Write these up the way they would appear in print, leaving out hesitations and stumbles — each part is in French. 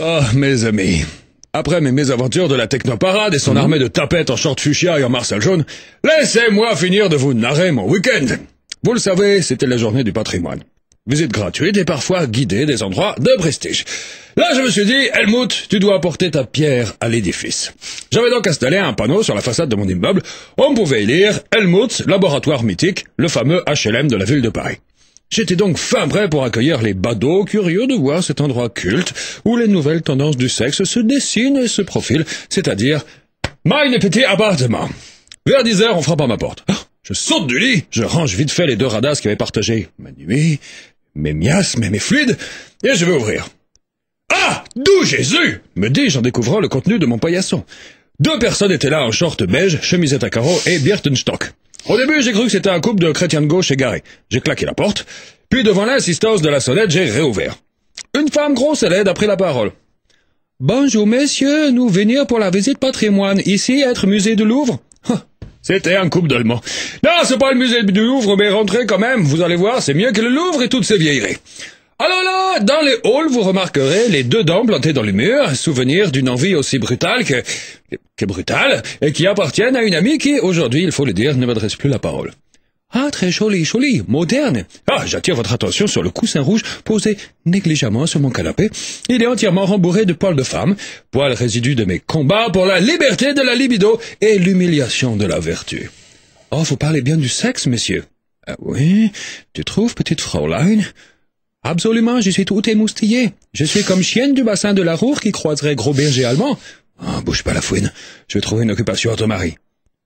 Ah, mes amis, après mes mésaventures de la technoparade et son armée de tapettes en short fuchsia et en marcel jaune, laissez-moi finir de vous narrer mon week-end. Vous le savez, c'était la journée du patrimoine. Visite gratuite et parfois guidée des endroits de prestige. Là, je me suis dit, Helmut, tu dois apporter ta pierre à l'édifice. J'avais donc installé un panneau sur la façade de mon immeuble. On pouvait y lire « Helmut, laboratoire mythique, le fameux HLM de la ville de Paris ». J'étais donc fin prêt pour accueillir les badauds curieux de voir cet endroit culte où les nouvelles tendances du sexe se dessinent et se profilent, c'est-à-dire « Mein petit appartement ». Vers 10 heures, on frappe à ma porte. Oh, je saute du lit, je range vite fait les deux radasses qui avaient partagé ma nuit, mes miasmes et mes fluides, et je vais ouvrir. Ah, d'où Jésus, me dis-je en découvrant le contenu de mon paillasson. 2 personnes étaient là en short beige, chemisette à carreaux et Birkenstock. Au début, j'ai cru que c'était un couple de chrétiens de gauche égarés. J'ai claqué la porte, puis devant l'insistance de la sonnette, j'ai réouvert. Une femme grosse et laide a pris la parole. « Bonjour messieurs, nous venir pour la visite patrimoine, ici être musée du Louvre ?» C'était un couple d'Allemands. « Non, c'est pas le musée du Louvre, mais rentrez quand même, vous allez voir, c'est mieux que le Louvre et toutes ces vieilleries. » Alors là, dans les halls, vous remarquerez les 2 dents plantées dans les murs, souvenir d'une envie aussi brutale que brutale, et qui appartiennent à une amie qui, aujourd'hui, il faut le dire, ne m'adresse plus la parole. Ah, très joli, moderne. Ah, j'attire votre attention sur le coussin rouge posé négligemment sur mon canapé. Il est entièrement rembourré de poils de femme, poils résidus de mes combats pour la liberté de la libido et l'humiliation de la vertu. Oh, vous parlez bien du sexe, monsieur. Ah oui, tu trouves, petite Fraulein? Absolument, je suis tout émoustillé. Je suis comme chienne du bassin de la Roure qui croiserait gros berger allemand. Ah, bouge pas la fouine. Je vais trouver une occupation à ton mari.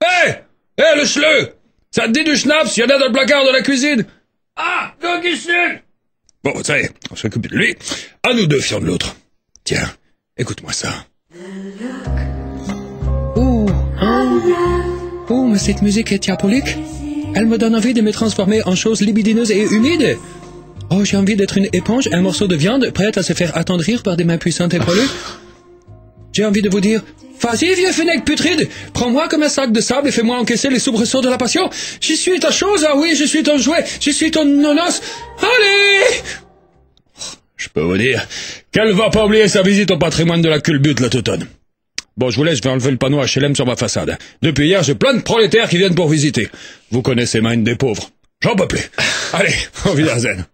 Hé! Hé, le schleu! Ça te dit du schnaps? Il y en a dans le placard de la cuisine. Ah, donc ici! Bon, ça y est, on s'occupe de lui. À nous 2 fions de l'autre. Tiens, écoute-moi ça. Oh, mais cette musique est diabolique. Elle me donne envie de me transformer en chose libidineuses et humide. Oh, j'ai envie d'être une éponge, un morceau de viande, prête à se faire attendrir par des mains puissantes et poilues. J'ai envie de vous dire, vas-y, vieux fenêtre putride, prends-moi comme un sac de sable et fais-moi encaisser les soubresauts de la passion. Je suis ta chose, ah oui, je suis ton jouet, je suis ton nonos. Allez! Je peux vous dire qu'elle va pas oublier sa visite au patrimoine de la culbute l'automne. Bon, je vous laisse, je vais enlever le panneau HLM sur ma façade. Depuis hier, j'ai plein de prolétaires qui viennent pour visiter. Vous connaissez Mind des pauvres. J'en peux plus. Allez, au Wiedersehen.